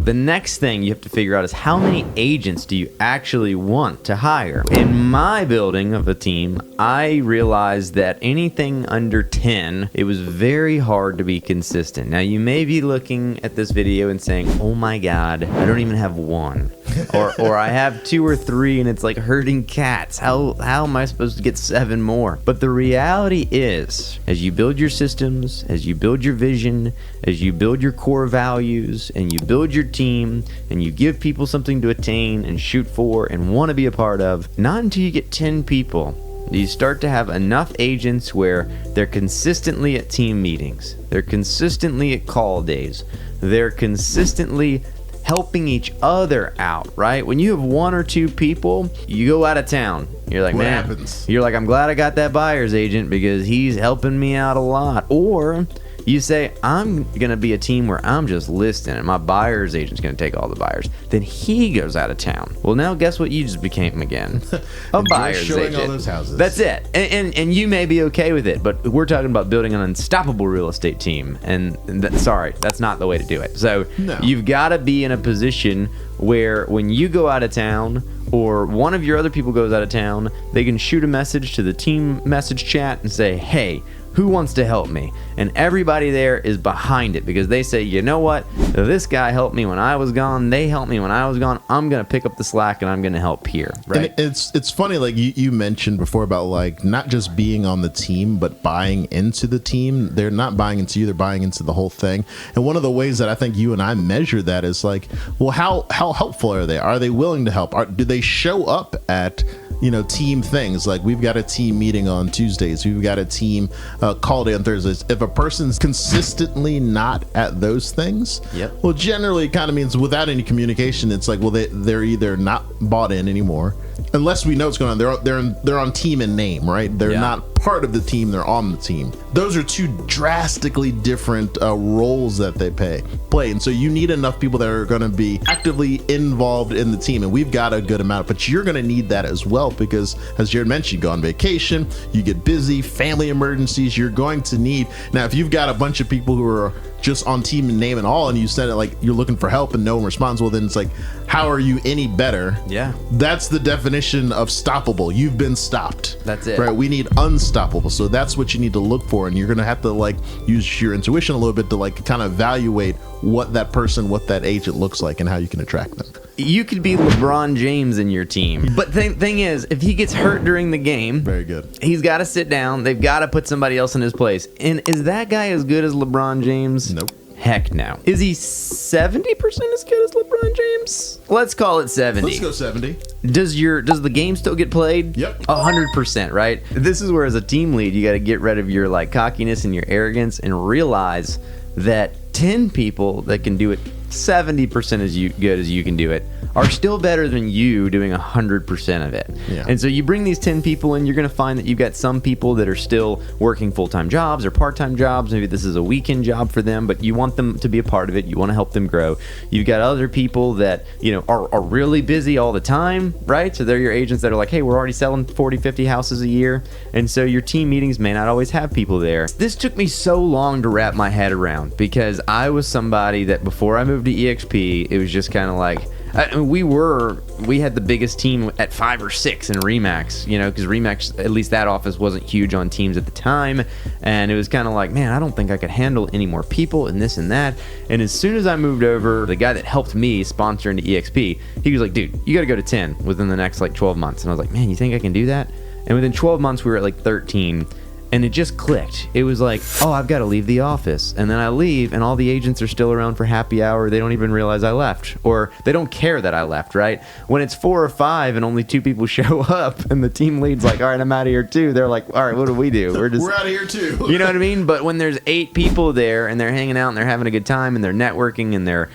The next thing you have to figure out is how many agents do you actually want to hire? In my building of a team, I realized that anything under 10, it was very hard to be consistent. Now, you may be looking at this video and saying, oh my God, I don't even have one. or I have 2 or 3 and it's like herding cats. How am I supposed to get 7 more? But the reality is, as you build your systems, as you build your vision, as you build your core values, and you build your team, and you give people something to attain and shoot for and want to be a part of, not until you get 10 people do you start to have enough agents where they're consistently at team meetings, they're consistently at call days, they're consistently helping each other out, right? When you have 1 or 2 people, you go out of town. You're like, what man, happens? You're like, I'm glad I got that buyer's agent because he's helping me out a lot. Or you say, I'm going to be a team where I'm just listing and my buyer's agent's going to take all the buyers. Then he goes out of town. Well, now guess what you just became again? A buyer's showing agent. all those houses. That's it. And you may be okay with it, but we're talking about building an unstoppable real estate team. And sorry, that's not the way to do it. So You've got to be in a position where when you go out of town or one of your other people goes out of town, they can shoot a message to the team message chat and say, hey, who wants to help me? And everybody there is behind it because they say, you know what? This guy helped me when I was gone. They helped me when I was gone. I'm going to pick up the slack and I'm going to help here. Right? And it's funny, like you mentioned before about like not just being on the team, but buying into the team. They're not buying into you, they're buying into the whole thing. And one of the ways that I think you and I measure that is like, well, how helpful are they? Are they willing to help? Do they show up at team things? Like we've got a team meeting on Tuesdays. We've got a team call day on Thursdays. If a person's consistently not at those things, well, generally it kind of means without any communication, it's like, well, they're either not bought in anymore, unless we know what's going on. They're on team in name, right? They're not part of the team, they're on the team. Those are 2 drastically different roles that they play. And so you need enough people that are going to be actively involved in the team. And we've got a good amount, but you're going to need that as well because, as Jared mentioned, you go on vacation, you get busy, family emergencies, you're going to need. Now, if you've got a bunch of people who are just on team in name and all, and you said it like you're looking for help and no one responds, well, then it's like, how are you any better? Yeah. That's the definition of stoppable. You've been stopped. That's it. Right? We need unstoppable. So that's what you need to look for. And you're going to have to like use your intuition a little bit to like kind of evaluate what that person, what that agent looks like and how you can attract them. You could be LeBron James in your team. But thing is, if he gets hurt during the game, very good. He's got to sit down. They've got to put somebody else in his place. And is that guy as good as LeBron James? Nope. Heck no. Is he 70% as good as LeBron James? Let's call it 70. Let's go 70. Does the game still get played? Yep. 100%, right? This is where, as a team lead, you got to get rid of your like cockiness and your arrogance and realize that 10 people that can do it 70% as good as you can do it are still better than you doing 100% of it. Yeah. And so you bring these 10 people in, you're going to find that you've got some people that are still working full-time jobs or part-time jobs. Maybe this is a weekend job for them, but you want them to be a part of it. You want to help them grow. You've got other people that, are really busy all the time, right? So they're your agents that are like, hey, we're already selling 40, 50 houses a year. And so your team meetings may not always have people there. This took me so long to wrap my head around because I was somebody that before I moved to EXP, it was just kind of like, we had the biggest team at 5 or 6 in Remax, because Remax, at least that office wasn't huge on teams at the time. And it was kind of like, man, I don't think I could handle any more people and this and that. And as soon as I moved over, the guy that helped me sponsor into EXP, he was like, dude, you got to go to 10 within the next like 12 months. And I was like, man, you think I can do that? And within 12 months, we were at like 13. And it just clicked. It was like, oh, I've got to leave the office. And then I leave, and all the agents are still around for happy hour. They don't even realize I left. Or they don't care that I left, right? When it's 4 or 5 and only 2 people show up, and the team lead's like, all right, I'm out of here too. They're like, all right, what do we do? We're out of here too. You know what I mean? But when there's 8 people there, and they're hanging out, and they're having a good time, and they're networking, and they're,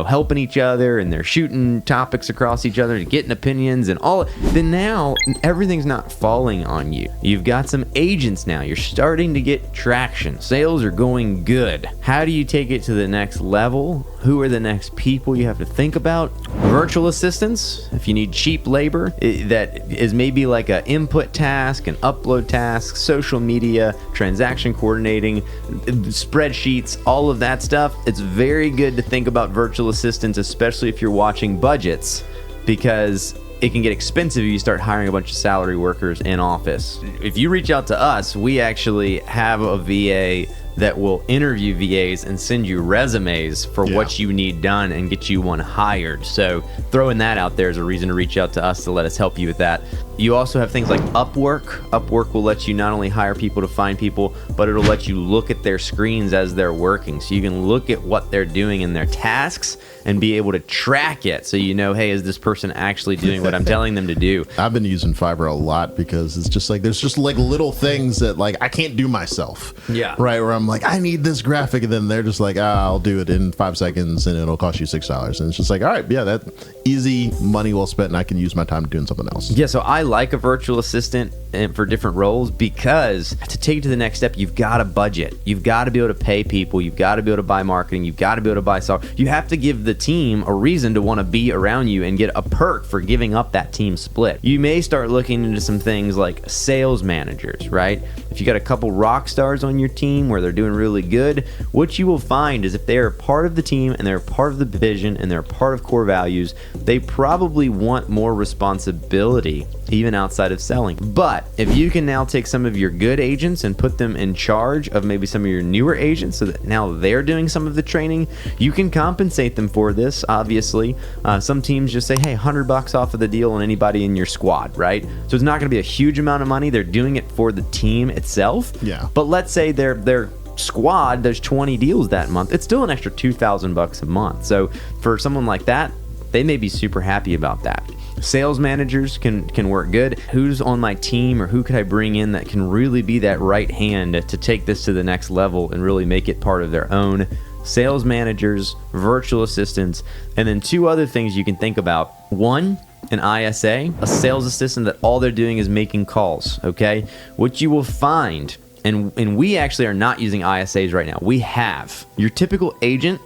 helping each other, and they're shooting topics across each other, and getting opinions, and all, then now, everything's not falling on you. You've got some agents now. You're starting to get traction. Sales are going good. How do you take it to the next level? Who are the next people you have to think about? Virtual assistants, if you need cheap labor, that is maybe like an input task, an upload task, social media, transaction coordinating, spreadsheets, all of that stuff. It's very good to think about virtual assistants, especially if you're watching budgets, because it can get expensive if you start hiring a bunch of salary workers in office. If you reach out to us, we actually have a VA that will interview VAs and send you resumes for what you need done and get you one hired. So throwing that out there is a reason to reach out to us to let us help you with that. You also have things like Upwork. Upwork will let you not only hire people to find people, but it'll let you look at their screens as they're working. So you can look at what they're doing in their tasks and be able to track it. So you know, hey, is this person actually doing what I'm telling them to do? I've been using Fiverr a lot because it's just like, there's just like little things that like I can't do myself. Yeah. Right. Where I'm like, I need this graphic. And then they're just like, I'll do it in 5 seconds and it'll cost you $6. And it's just like, all right, yeah, that easy money well spent. And I can use my time doing something else. Yeah. So I like a virtual assistant for different roles, because to take it to the next step, you've got a budget. You've got to be able to pay people. You've got to be able to buy marketing. You've got to be able to buy software. You have to give the team a reason to want to be around you and get a perk for giving up that team split. You may start looking into some things like sales managers, right? If you got a couple rock stars on your team where they're doing really good, what you will find is if they are part of the team and they're part of the vision and they're part of core values, they probably want more responsibility even outside of selling. But if you can now take some of your good agents and put them in charge of maybe some of your newer agents so that now they're doing some of the training, you can compensate them for this, obviously. Some teams just say, hey, $100 off of the deal on anybody in your squad, right? So it's not going to be a huge amount of money. They're doing it for the team itself. Yeah. But let's say their squad, there's 20 deals that month. It's still an extra $2,000 a month. So for someone like that, they may be super happy about that. Sales managers can work good. Who's on my team, or who could I bring in that can really be that right hand to take this to the next level and really make it part of their own? Sales managers, virtual assistants, and then two other things you can think about. One, an ISA, a sales assistant that all they're doing is making calls, okay? What you will find, and we actually are not using ISAs right now. We have your typical agent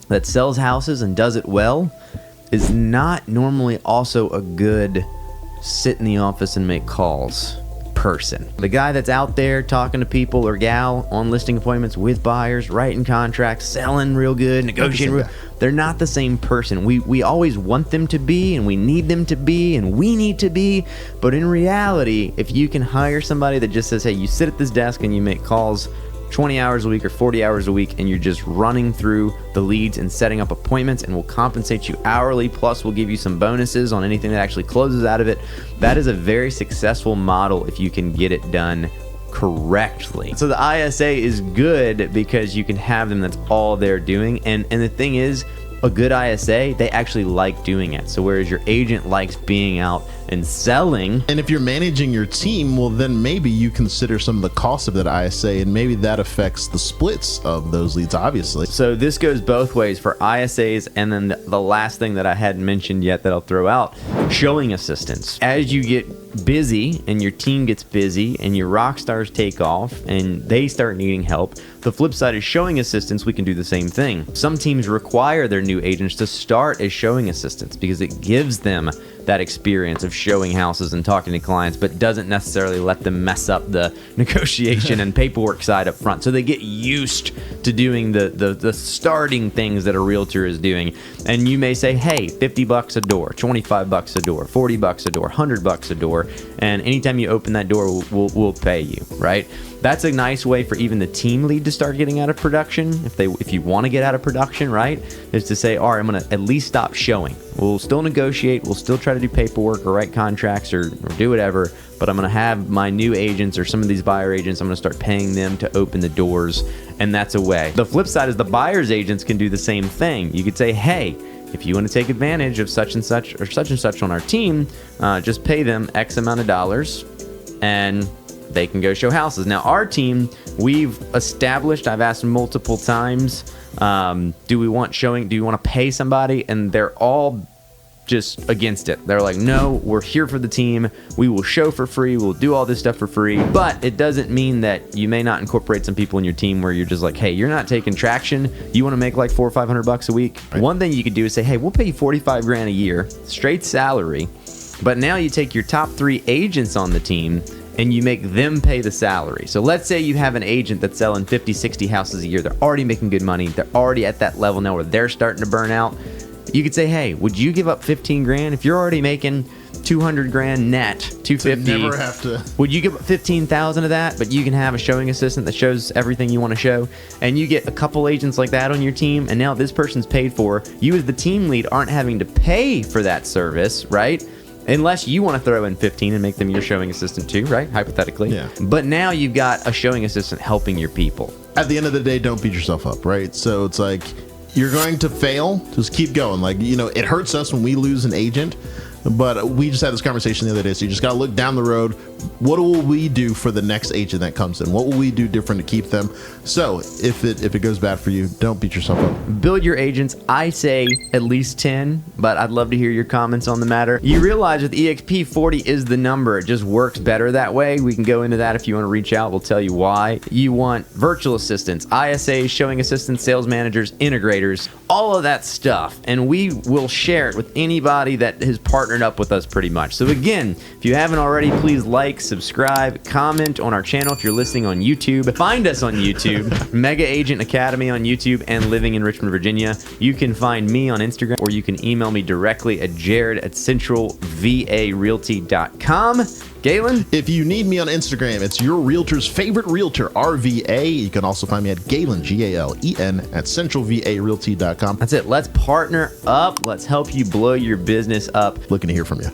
that sells houses and does it well is not normally also a good sit in the office and make calls person. The guy that's out there talking to people, or gal on listing appointments with buyers, writing contracts, selling real good, negotiating, they're not the same person. We always want them to be, and we need them to be, and we need to be. But in reality, if you can hire somebody that just says, hey, you sit at this desk and you make calls 20 hours a week or 40 hours a week, and you're just running through the leads and setting up appointments, and we'll compensate you hourly, plus we'll give you some bonuses on anything that actually closes out of it. That is a very successful model if you can get it done correctly. So the ISA is good because you can have them, that's all they're doing. And the thing is, a good ISA, they actually like doing it. So whereas your agent likes being out and selling. And if you're managing your team, well, then maybe you consider some of the costs of that ISA, and maybe that affects the splits of those leads, obviously. So this goes both ways for ISAs, and then the last thing that I hadn't mentioned yet that I'll throw out, showing assistants. As you get busy and your team gets busy and your rock stars take off and they start needing help, the flip side is showing assistants, we can do the same thing. Some teams require their new agents to start as showing assistants because it gives them that experience of showing houses and talking to clients, but doesn't necessarily let them mess up the negotiation and paperwork side up front. So they get used to doing the starting things that a realtor is doing. And you may say, hey, $50 a door, $25 a door, $40 a door, $100 a door, and anytime you open that door, we'll pay you, right? That's a nice way for even the team lead to start getting out of production. If you want to get out of production, right, is to say, all right, I'm going to at least stop showing. We'll still negotiate. We'll still try to do paperwork or write contracts or do whatever. But I'm going to have my new agents or some of these buyer agents, I'm going to start paying them to open the doors. And that's a way. The flip side is the buyer's agents can do the same thing. You could say, hey, if you want to take advantage of such and such or such and such on our team, just pay them X amount of dollars and they can go show houses. Now, our team, we've established, I've asked multiple times, do we want showing, do you want to pay somebody? And they're all just against it. They're like, no, we're here for the team. We will show for free. We'll do all this stuff for free. But it doesn't mean that you may not incorporate some people in your team where you're just like, hey, you're not taking traction. You want to make like $400 or $500 a week. Right. One thing you could do is say, hey, we'll pay you 45 grand a year, straight salary. But now you take your top 3 agents on the team and you make them pay the salary. So let's say you have an agent that's selling 50, 60 houses a year. They're already making good money. They're already at that level now where they're starting to burn out. You could say, hey, would you give up 15 grand if you're already making 200 grand net, 250? To never have to. Would you give up 15,000 of that, but you can have a showing assistant that shows everything you want to show, and you get a couple agents like that on your team, and now this person's paid for. You as the team lead aren't having to pay for that service, right? Unless you want to throw in 15 and make them your showing assistant too, right? Hypothetically. Yeah. But now you've got a showing assistant helping your people. At the end of the day, don't beat yourself up, right? So it's like, you're going to fail, just keep going. Like, you know, it hurts us when we lose an agent, but we just had this conversation the other day. So you just got to look down the road. What will we do for the next agent that comes in? What will we do different to keep them? So if it goes bad for you, don't beat yourself up. Build your agents. I say at least 10, but I'd love to hear your comments on the matter. You realize with EXP, 40 is the number. It just works better that way. We can go into that if you want to reach out. We'll tell you why. You want virtual assistants, ISAs, showing assistants, sales managers, integrators, all of that stuff. And we will share it with anybody that has partnered up with us pretty much. So again, if you haven't already, please like, subscribe, comment on our channel if you're listening on YouTube. Find us on YouTube, Mega Agent Academy on YouTube, and Living in Richmond, Virginia. You can find me on Instagram, or you can email me directly at jared@centralvarealty.com. Galen? If you need me on Instagram, it's your realtor's favorite realtor, RVA. You can also find me at Galen, Galen, at centralvarealty.com. That's it. Let's partner up. Let's help you blow your business up. Looking to hear from you.